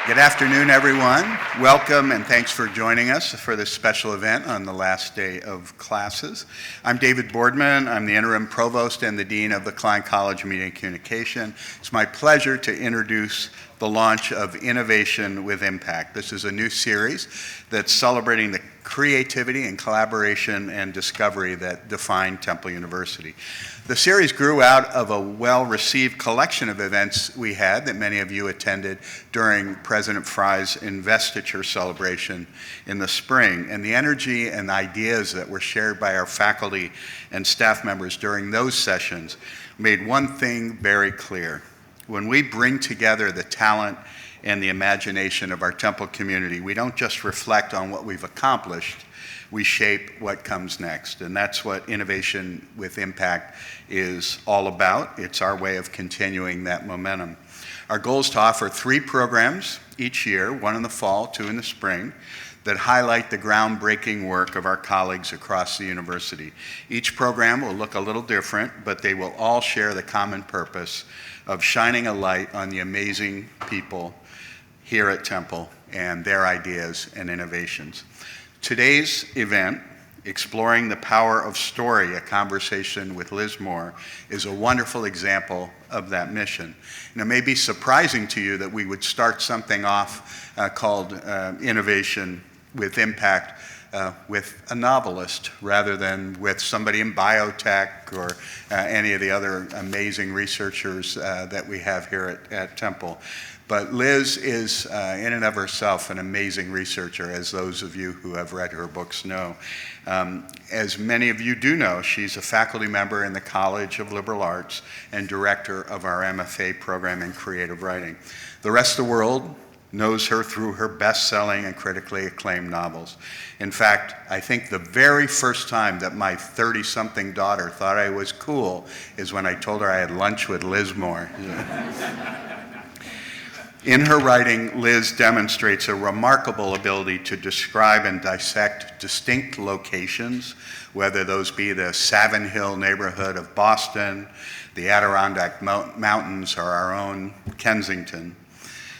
Good afternoon, everyone. Welcome and thanks for joining us for this special event on the last day of classes. I'm David Boardman. I'm the interim provost and the dean of the Klein College of Media and Communication. It's my pleasure to introduce the launch of Innovation with Impact. This is a new series that's celebrating the creativity and collaboration and discovery that define Temple University. The series grew out of a well-received collection of events we had that many of you attended during President Fry's investiture celebration in the spring. And the energy and ideas that were shared by our faculty and staff members during those sessions made one thing very clear. When we bring together the talent and the imagination of our Temple community, we don't just reflect on what we've accomplished, we shape what comes next. And that's what Innovation with Impact is all about. It's our way of continuing that momentum. Our goal is to offer 3 programs each year, 1 in the fall, 2 in the spring, that highlight the groundbreaking work of our colleagues across the university. Each program will look a little different, but they will all share the common purpose of shining a light on the amazing people here at Temple and their ideas and innovations. Today's event, Exploring the Power of Story, a conversation with Liz Moore, is a wonderful example of that mission. And it may be surprising to you that we would start something off called Innovation with Impact with a novelist rather than with somebody in biotech or any of the other amazing researchers that we have here at Temple. But Liz is, in and of herself, an amazing researcher, as those of you who have read her books know. As many of you do know, she's a faculty member in the College of Liberal Arts and director of our MFA program in creative writing. The rest of the world knows her through her best-selling and critically acclaimed novels. In fact, I think the very first time that my 30-something daughter thought I was cool is when I told her I had lunch with Liz Moore. In her writing, Liz demonstrates a remarkable ability to describe and dissect distinct locations, whether those be the Savin Hill neighborhood of Boston, the Adirondack Mountains, or our own Kensington,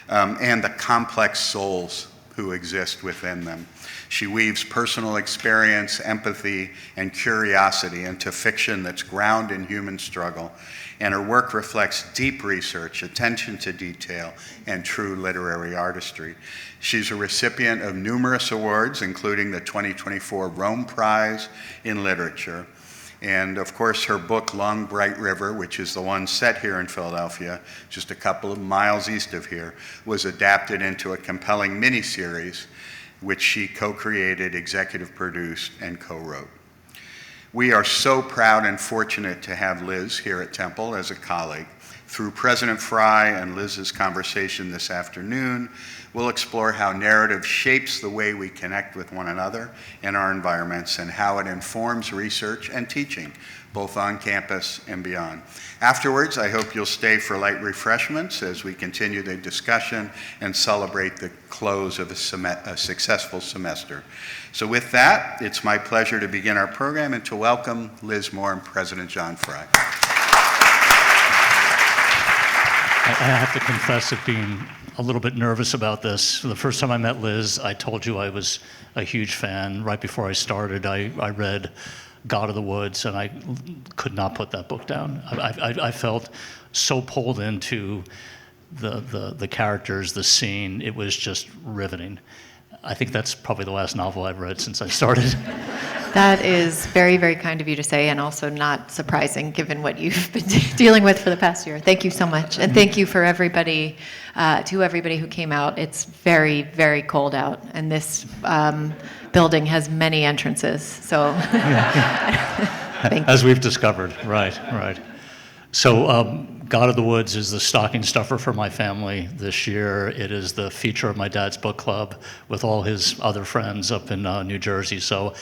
and the complex souls who exist within them. She weaves personal experience, empathy, and curiosity into fiction that's grounded in human struggle, and her work reflects deep research, attention to detail, and true literary artistry. She's a recipient of numerous awards, including the 2024 Rome Prize in Literature. And of course, her book, Long Bright River, which is the one set here in Philadelphia, just a couple of miles east of here, was adapted into a compelling miniseries, which she co-created, executive produced, and co-wrote. We are so proud and fortunate to have Liz here at Temple as a colleague. Through President Fry and Liz's conversation this afternoon, we'll explore how narrative shapes the way we connect with one another in our environments and how it informs research and teaching, both on campus and beyond. Afterwards, I hope you'll stay for light refreshments as we continue the discussion and celebrate the close of a successful semester. So with that, it's my pleasure to begin our program and to welcome Liz Moore and President John Fry. I have to confess at being a little bit nervous about this. The first time I met Liz, I told you I was a huge fan. Right before I started, I read God of the Woods, and I could not put that book down. I felt so pulled into the characters, the scene. It was just riveting. I think that's probably the last novel I've read since I started. That is very, very kind of you to say, and also not surprising given what you've been dealing with for the past year. Thank you so much. And thank you for everybody, to everybody who came out. It's very, very cold out, and this building has many entrances, so thank you. As we've discovered, right. So God of the Woods is the stocking stuffer for my family this year. It is the feature of my dad's book club with all his other friends up in New Jersey. So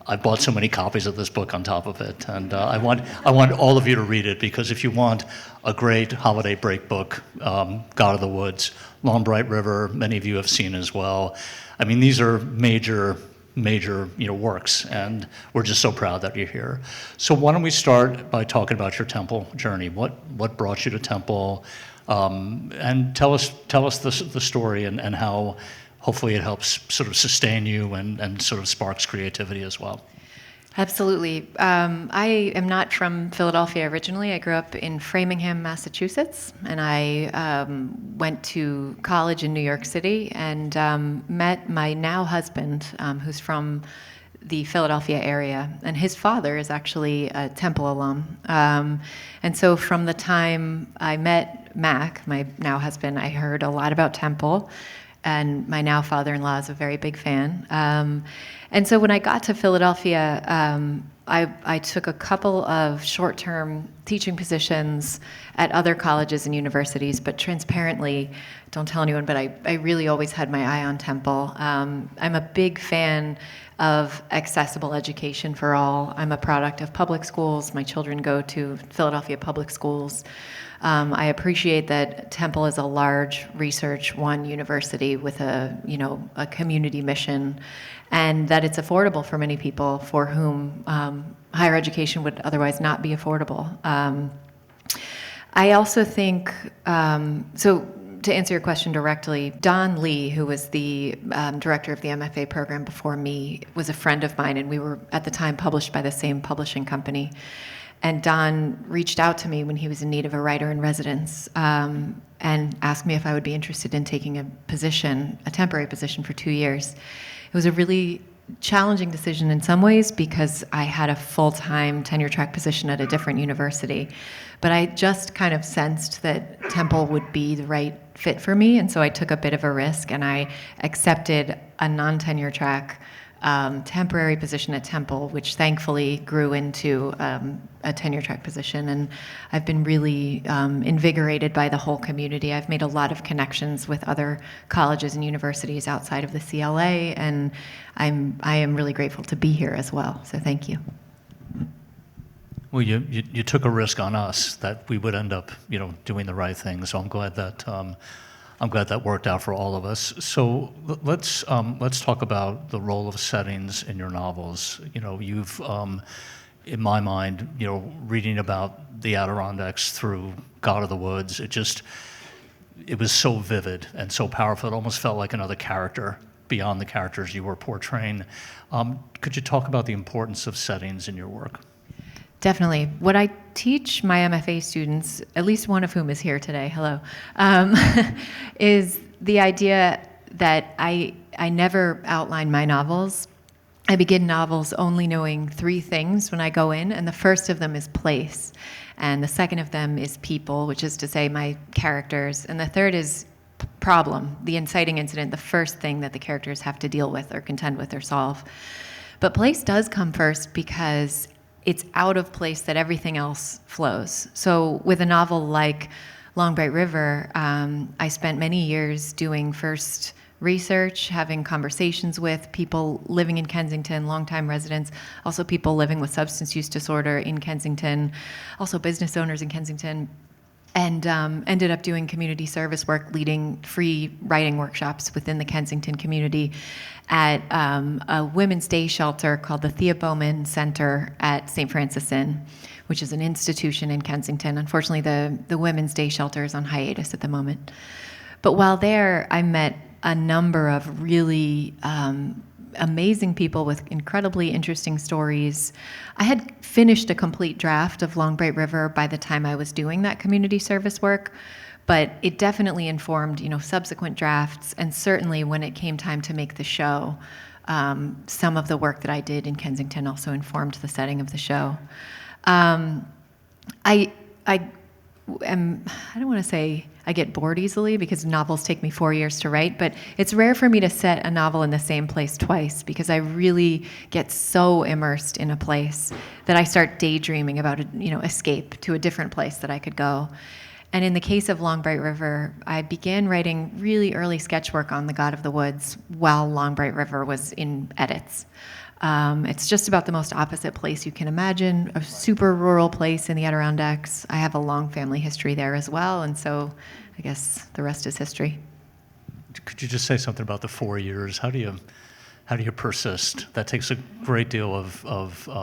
I bought so many copies of this book on top of it, and I want all of you to read it, because if you want a great holiday break book, God of the Woods, Long Bright River, many of you have seen as well. I mean, these are major works, and we're just so proud that you're here. So why don't we start by talking about your Temple journey? What brought you to Temple? And tell us the story and how hopefully it helps sort of sustain you and sort of sparks creativity as well. Absolutely. I am not from Philadelphia originally. I grew up in Framingham, Massachusetts, and I went to college in New York City and met my now husband, who's from the Philadelphia area, and his father is actually a Temple alum. And so from the time I met Mac, my now husband, I heard a lot about Temple, and my now father-in-law is a very big fan. And so when I got to Philadelphia, I took a couple of short-term teaching positions at other colleges and universities, but transparently, don't tell anyone, but I really always had my eye on Temple. I'm a big fan of accessible education for all. I'm a product of public schools. My children go to Philadelphia public schools. I appreciate that Temple is a large research one university with a community mission, and that it's affordable for many people for whom higher education would otherwise not be affordable. I also think, so to answer your question directly, Don Lee, who was the director of the MFA program before me, was a friend of mine, and we were at the time published by the same publishing company. And Don reached out to me when he was in need of a writer in residence and asked me if I would be interested in taking a temporary position for 2 years. It was a really challenging decision in some ways because I had a full-time tenure track position at a different university. But I just kind of sensed that Temple would be the right fit for me, and so I took a bit of a risk, and I accepted a non-tenure track temporary position at Temple, which thankfully grew into a tenure track position. And I've been really invigorated by the whole community. I've made a lot of connections with other colleges and universities outside of the CLA, and I am really grateful to be here as well. So thank you. Well, you took a risk on us that we would end up, doing the right thing. So I'm glad that worked out for all of us. So let's talk about the role of settings in your novels. You've, in my mind, reading about the Adirondacks through God of the Woods, it was so vivid and so powerful. It almost felt like another character beyond the characters you were portraying. Could you talk about the importance of settings in your work? Definitely. What I teach my MFA students, at least one of whom is here today, hello, is the idea that I never outline my novels. I begin novels only knowing 3 things when I go in, and the first of them is place, and the second of them is people, which is to say my characters, and the third is problem, the inciting incident, the first thing that the characters have to deal with or contend with or solve. But place does come first because it's out of place that everything else flows. So with a novel like Long Bright River, I spent many years doing first research, having conversations with people living in Kensington, longtime residents, also people living with substance use disorder in Kensington, also business owners in Kensington, and ended up doing community service work, leading free writing workshops within the Kensington community at a women's day shelter called the Thea Bowman Center at St. Francis Inn, which is an institution in Kensington. Unfortunately, the women's day shelter is on hiatus at the moment. But while there, I met a number of really amazing people with incredibly interesting stories. I had finished a complete draft of Long Bright River by the time I was doing that community service work, but it definitely informed, subsequent drafts, and certainly when it came time to make the show, some of the work that I did in Kensington also informed the setting of the show. I don't want to say I get bored easily because novels take me 4 years to write, but it's rare for me to set a novel in the same place twice because I really get so immersed in a place that I start daydreaming about escape to a different place that I could go. And in the case of Long Bright River, I began writing really early sketch work on the God of the Woods while Long Bright River was in edits. It's just about the most opposite place you can imagine, a super rural place in the Adirondacks. I have a long family history there as well, and so I guess the rest is history. Could you just say something about the 4 years? How do you persist? That takes a great deal of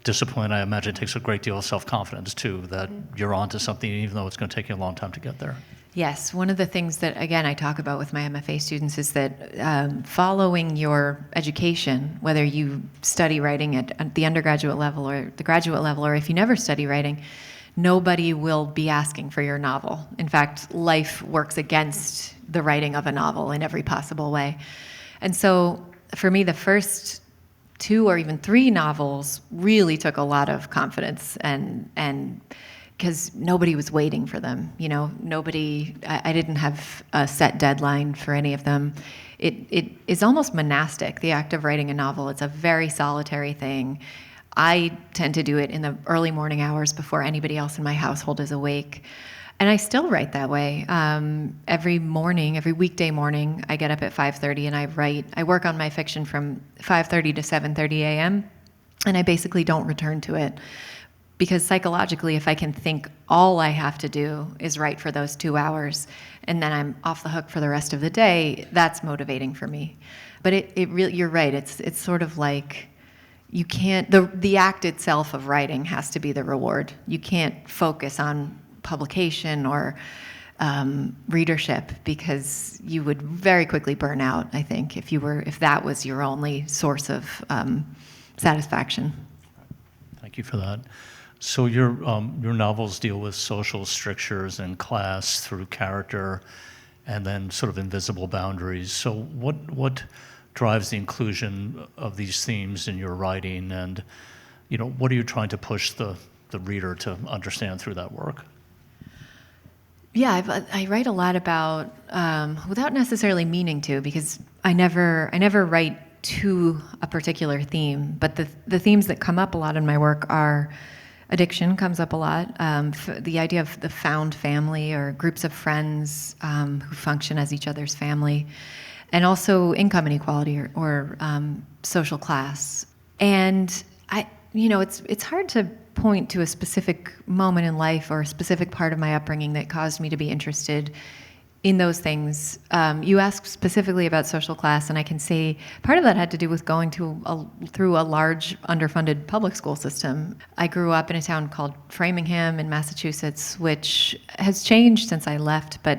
discipline. I imagine it takes a great deal of self-confidence, too, that you're onto something, even though it's going to take you a long time to get there. Yes, one of the things that, again, I talk about with my MFA students is that following your education, whether you study writing at the undergraduate level or the graduate level, or if you never study writing, nobody will be asking for your novel. In fact, life works against the writing of a novel in every possible way. And so for me, the first 2 or even 3 novels really took a lot of confidence, and because nobody was waiting for them. I didn't have a set deadline for any of them. It is almost monastic, the act of writing a novel. It's a very solitary thing. I tend to do it in the early morning hours before anybody else in my household is awake. And I still write that way. Every morning, every weekday morning, I get up at 5:30 and I write. I work on my fiction from 5:30 to 7:30 a.m., and I basically don't return to it. Because psychologically, if I can think all I have to do is write for those 2 hours, and then I'm off the hook for the rest of the day, that's motivating for me. But it really, you're right. It's sort of like you can't. The act itself of writing has to be the reward. You can't focus on publication or readership, because you would very quickly burn out, I think, if that was your only source of satisfaction. Thank you for that. So your novels deal with social strictures and class through character, and then sort of invisible boundaries. So what drives the inclusion of these themes in your writing, and what are you trying to push the reader to understand through that work? Yeah, I write a lot about, without necessarily meaning to, because I never write to a particular theme, but the themes that come up a lot in my work are addiction comes up a lot, the idea of the found family or groups of friends who function as each other's family, and also income inequality or social class. And it's hard to point to a specific moment in life or a specific part of my upbringing that caused me to be interested in those things. You asked specifically about social class, and I can say part of that had to do with going through a large underfunded public school system. I grew up in a town called Framingham in Massachusetts, which has changed since I left, but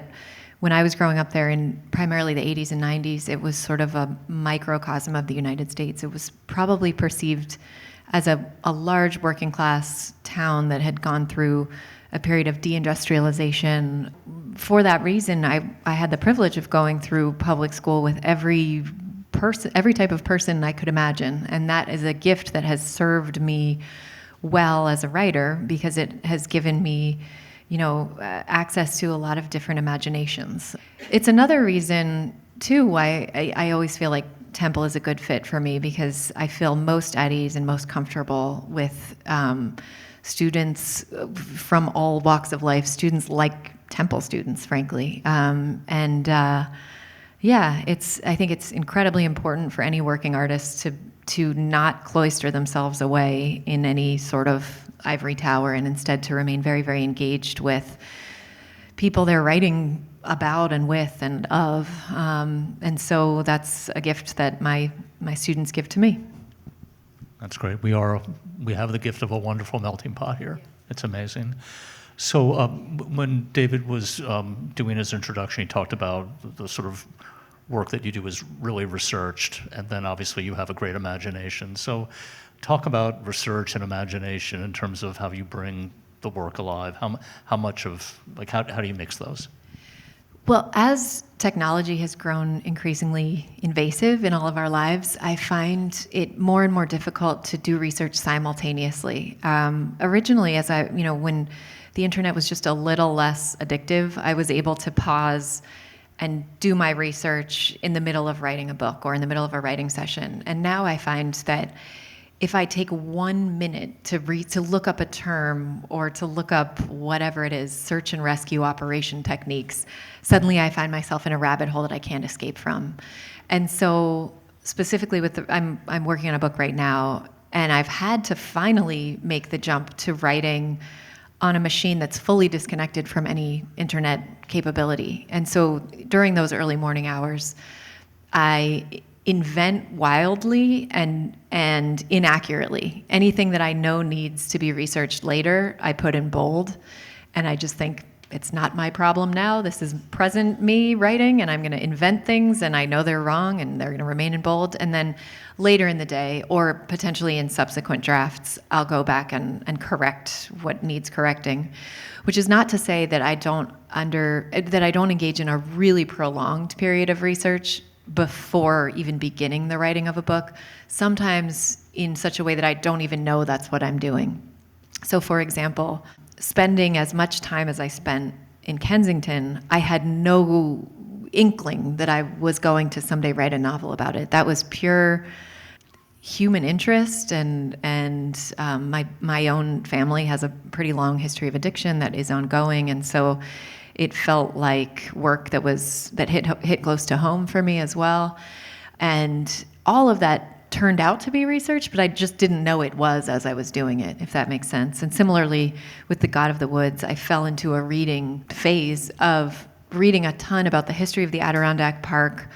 when I was growing up there in primarily the 80s and 90s, it was sort of a microcosm of the United States. It was probably perceived as a large working class town that had gone through a period of deindustrialization. For that reason, I had the privilege of going through public school with every type of person I could imagine, and that is a gift that has served me well as a writer, because it has given me, access to a lot of different imaginations. It's another reason too why I always feel like Temple is a good fit for me, because I feel most at ease and most comfortable with students from all walks of life, students like Temple students, frankly. I think it's incredibly important for any working artist to not cloister themselves away in any sort of ivory tower, and instead to remain very, very engaged with people they're writing about and with and of. And so that's a gift that my students give to me. That's great. We have the gift of a wonderful melting pot here. It's amazing. So when David was doing his introduction, he talked about the sort of work that you do is really researched, and then obviously you have a great imagination. So talk about research and imagination in terms of how you bring the work alive. How much of, how do you mix those? Well, as technology has grown increasingly invasive in all of our lives, I find it more and more difficult to do research simultaneously. Originally, when the internet was just a little less addictive, I was able to pause and do my research in the middle of writing a book or in the middle of a writing session. And now I find that if I take 1 minute to look up a term or to look up whatever it is, search and rescue operation techniques, suddenly I find myself in a rabbit hole that I can't escape from. And so specifically I'm working on a book right now, and I've had to finally make the jump to writing on a machine that's fully disconnected from any internet capability. And so during those early morning hours, I invent wildly and inaccurately. Anything that I know needs to be researched later, I put in bold, and I just think it's not my problem now. This is present me writing, and I'm going to invent things, and I know they're wrong, and they're going to remain in bold. And then later in the day, or potentially in subsequent drafts, I'll go back and correct what needs correcting, which is not to say that I don't engage in a really prolonged period of research before even beginning the writing of a book, sometimes in such a way that I don't even know that's what I'm doing. So for example, spending as much time as I spent in Kensington, I had no inkling that I was going to someday write a novel about it. That was pure human interest, and my own family has a pretty long history of addiction that is ongoing, and so it felt like work that hit close to home for me as well. And all of that turned out to be research, but I just didn't know it was as I was doing it, if that makes sense. And similarly, with The God of the Woods, I fell into a reading phase of reading a ton about the history of the Adirondack Park,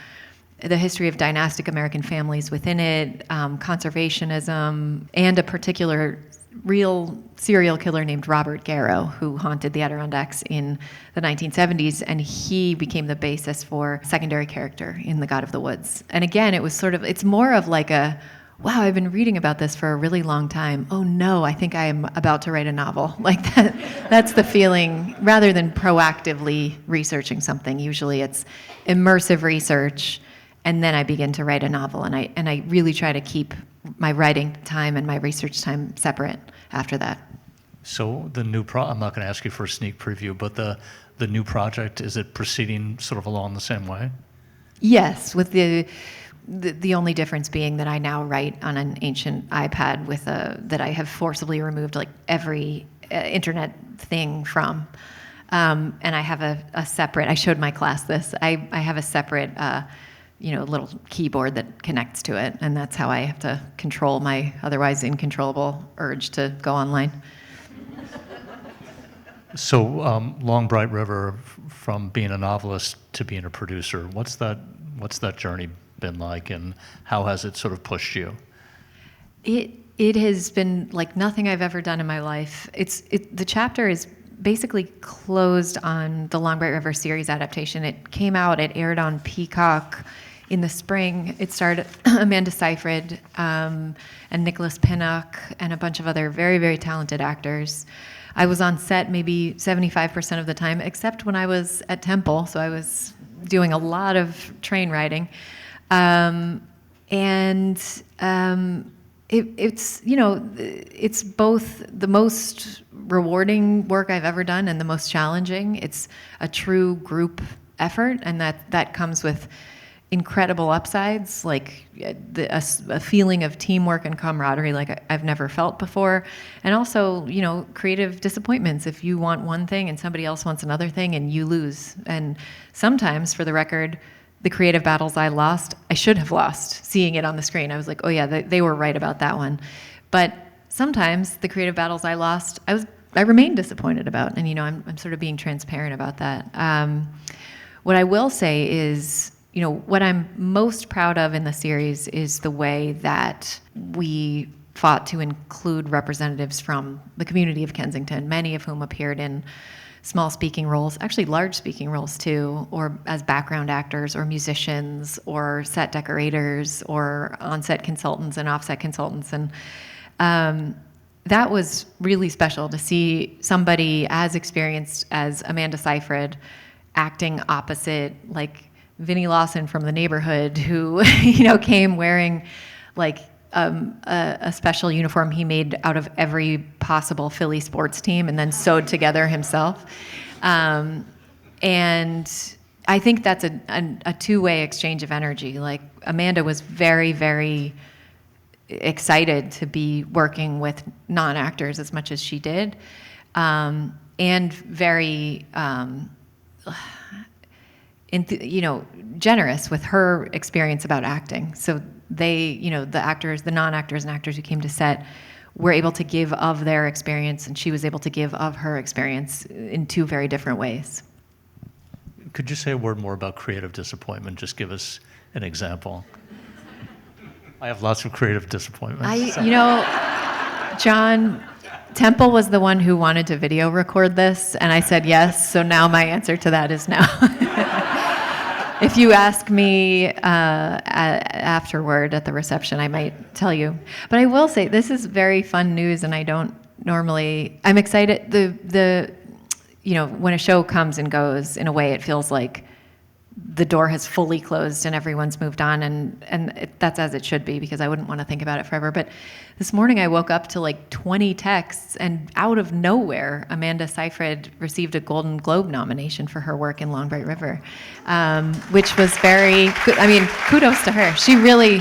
the history of dynastic American families within it, conservationism, and a particular real serial killer named Robert Garrow, who haunted the Adirondacks in the 1970s, and he became the basis for secondary character in The God of the Woods. And again, it's more of like a, wow, I've been reading about this for a really long time. Oh no, I think I am about to write a novel. Like that's the feeling, rather than proactively researching something. Usually it's immersive research, and then I begin to write a novel, and I really try to keep my writing time and my research time separate after that. So the new I'm not going to ask you for a sneak preview, but the new project, is it proceeding sort of along the same way? Yes, with the only difference being that I now write on an ancient iPad that I have forcibly removed like every internet thing from. And I have a separate, I showed my class this, I have a separate little keyboard that connects to it, and that's how I have to control my otherwise uncontrollable urge to go online. So, Long Bright River, from being a novelist to being a producer, what's that journey been like, and how has it sort of pushed you? It has been like nothing I've ever done in my life. The chapter is basically closed on the Long Bright River series adaptation. It came out, it aired on Peacock in the spring. It starred Amanda Seyfried and Nicholas Pinnock and a bunch of other very, very talented actors. I was on set maybe 75% of the time, except when I was at Temple, so I was doing a lot of train riding. It's both the most rewarding work I've ever done and the most challenging. It's a true group effort, and that comes with incredible upsides, like a feeling of teamwork and camaraderie like I've never felt before, and also, creative disappointments if you want one thing and somebody else wants another thing and you lose. And sometimes, for the record, the creative battles I should have lost seeing it on the screen. I was like, oh yeah, they were right about that one. But sometimes the creative battles I lost, I remained disappointed about, and I'm sort of being transparent about that. What I will say is, what I'm most proud of in the series is the way that we fought to include representatives from the community of Kensington, many of whom appeared in small speaking roles, actually large speaking roles too, or as background actors or musicians or set decorators or on-set consultants and off-set consultants. And that was really special to see somebody as experienced as Amanda Seyfried acting opposite, like, Vinnie Lawson from The Neighborhood, who came wearing like a special uniform he made out of every possible Philly sports team and then sewed together himself. And I think that's a two-way exchange of energy. Like, Amanda was very, very excited to be working with non-actors as much as she did, and very generous with her experience about acting. So they, the non-actors and actors who came to set were able to give of their experience, and she was able to give of her experience in two very different ways. Could you say a word more about creative disappointment? Just give us an example. I have lots of creative disappointments. John, Temple was the one who wanted to video record this, and I said yes, so now my answer to that is no. If you ask me afterward at the reception, I might tell you. But I will say, this is very fun news, and I don't normally, I'm excited. When a show comes and goes, in a way, it feels like the door has fully closed and everyone's moved on, and that's as it should be, because I wouldn't want to think about it forever. But this morning I woke up to like 20 texts, and out of nowhere, Amanda Seyfried received a Golden Globe nomination for her work in Long Bright River, which was very good. I mean, kudos to her. She really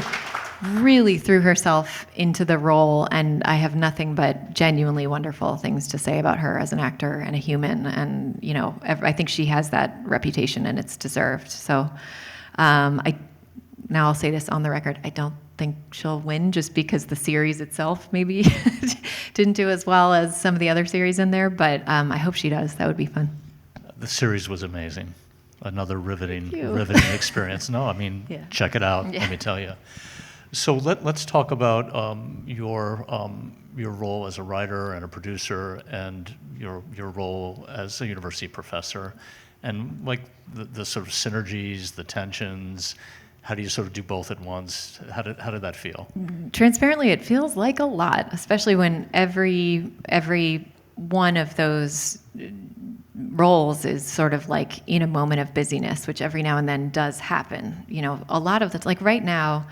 threw herself into the role, and I have nothing but genuinely wonderful things to say about her as an actor and a human. And I think she has that reputation, and it's deserved. So, now I'll say this on the record: I don't think she'll win, just because the series itself maybe didn't do as well as some of the other series in there. But I hope she does. That would be fun. The series was amazing. Another riveting experience. No, I mean, Yeah. check it out. Yeah. Let me tell you. So let's talk about your role as a writer and a producer, and your role as a university professor, and like the sort of synergies, the tensions. How do you sort of do both at once? How did that feel? Transparently, it feels like a lot, especially when every one of those roles is sort of like in a moment of busyness, which every now and then does happen. A lot of the, like right now,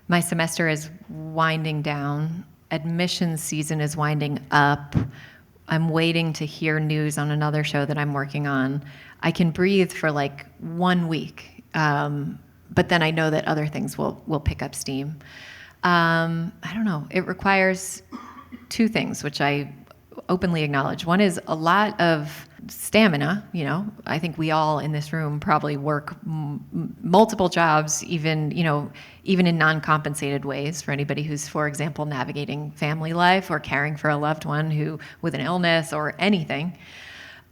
my semester is winding down. Admissions season is winding up. I'm waiting to hear news on another show that I'm working on. I can breathe for like 1 week, but then I know that other things will pick up steam. I don't know. It requires two things, which I openly acknowledge. One is a lot of stamina. I think we all in this room probably work multiple jobs, even in non-compensated ways. For anybody who's, for example, navigating family life or caring for a loved one who with an illness or anything,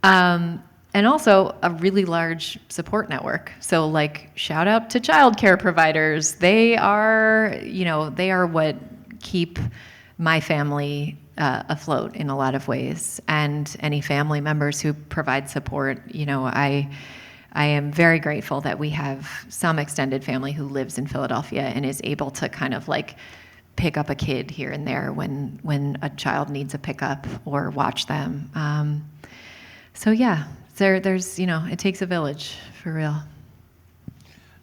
and also a really large support network. So, like, shout out to childcare providers. They are what keep my family afloat in a lot of ways, and any family members who provide support. I am very grateful that we have some extended family who lives in Philadelphia and is able to kind of like pick up a kid here and there when a child needs a pickup, or watch them. So yeah, there's it takes a village, for real.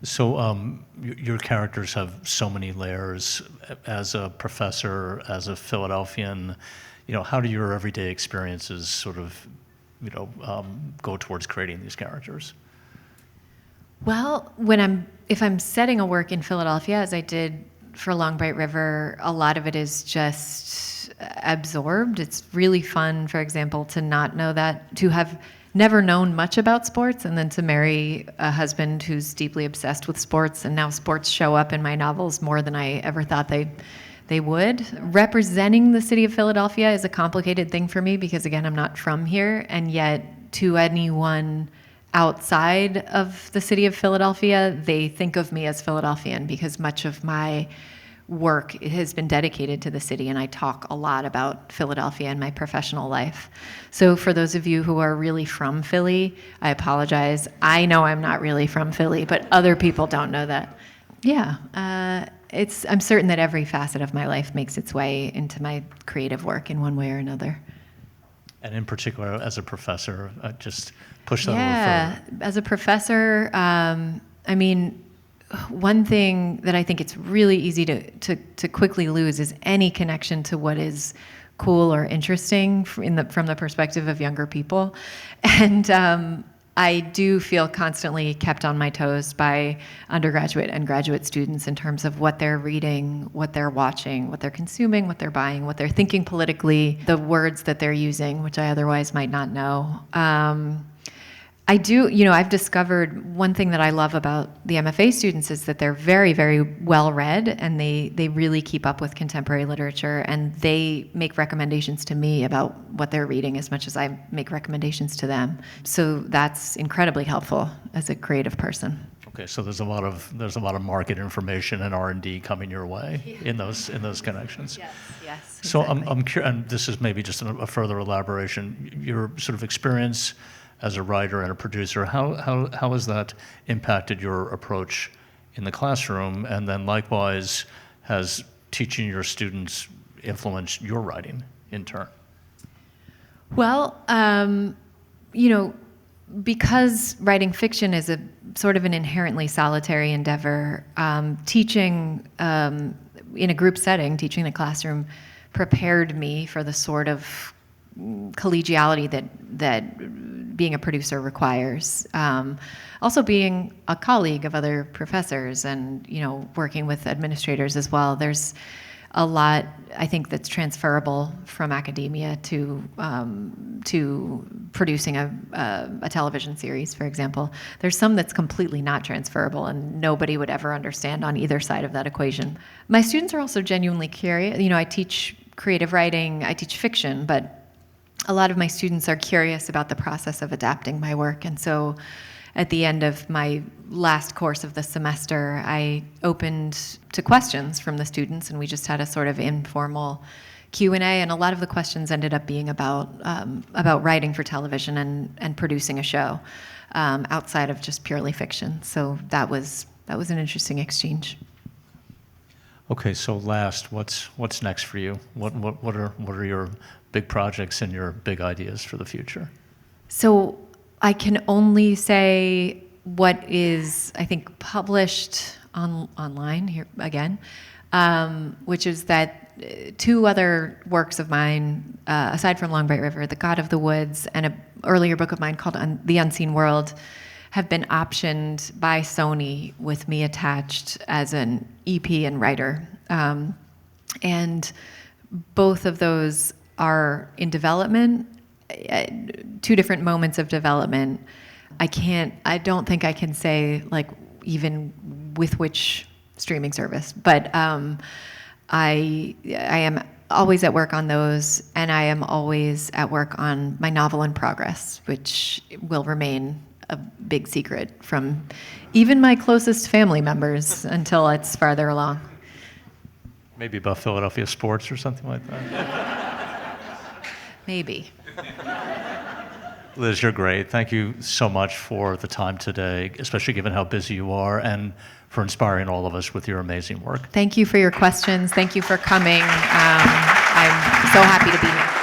So your characters have so many layers. As a professor, as a Philadelphian, how do your everyday experiences sort of, go towards creating these characters? Well, if I'm setting a work in Philadelphia, as I did for Long Bright River, a lot of it is just absorbed. It's really fun, for example, to not know that, to have never known much about sports, and then to marry a husband who's deeply obsessed with sports, and now sports show up in my novels more than I ever thought they would. Representing the city of Philadelphia is a complicated thing for me, because again, I'm not from here, and yet to anyone outside of the city of Philadelphia, they think of me as Philadelphian, because much of my work has been dedicated to the city, and I talk a lot about Philadelphia in my professional life. So for those of you who are really from Philly, I apologize. I know I'm not really from Philly, but other people don't know that. Yeah, I'm certain that every facet of my life makes its way into my creative work in one way or another. And in particular, as a professor, just push that a little further. As a professor, one thing that I think it's really easy to quickly lose is any connection to what is cool or interesting from the perspective of younger people. And I do feel constantly kept on my toes by undergraduate and graduate students in terms of what they're reading, what they're watching, what they're consuming, what they're buying, what they're thinking politically, the words that they're using, which I otherwise might not know. I've discovered one thing that I love about the MFA students is that they're very, very well read, and they really keep up with contemporary literature, and they make recommendations to me about what they're reading as much as I make recommendations to them. So that's incredibly helpful as a creative person. Okay, so there's a lot of market information and R&D coming your way in those connections. Yes. So Exactly. I'm curious, and this is maybe just a further elaboration. Your sort of experience as a writer and a producer, how has that impacted your approach in the classroom? And then likewise, has teaching your students influenced your writing in turn? Well, because writing fiction is a sort of an inherently solitary endeavor, teaching in a group setting, teaching in the classroom, prepared me for the sort of collegiality that being a producer requires. Also, being a colleague of other professors and working with administrators as well, there's a lot, I think, that's transferable from academia to producing a television series, for example. There's some that's completely not transferable, and nobody would ever understand on either side of that equation. My students are also genuinely curious. I teach creative writing, I teach fiction, but a lot of my students are curious about the process of adapting my work, and so at the end of my last course of the semester, I opened to questions from the students, and we just had a sort of informal Q&A, and a lot of the questions ended up being about writing for television and producing a show outside of just purely fiction. So that was an interesting exchange. Okay, so last, what's next for you? What are your big projects and your big ideas for the future? So I can only say what is, I think, published online here again, which is that two other works of mine, aside from Long Bright River, The God of the Woods, and an earlier book of mine called The Unseen World, have been optioned by Sony with me attached as an EP and writer. And both of those are in development, two different moments of development. I don't think I can say like even with which streaming service, but I am always at work on those, and I am always at work on my novel in progress, which will remain a big secret from even my closest family members until it's farther along. Maybe about Philadelphia sports or something like that? Maybe. Liz, you're great. Thank you so much for the time today, especially given how busy you are, and for inspiring all of us with your amazing work. Thank you for your questions. Thank you for coming. I'm so happy to be here.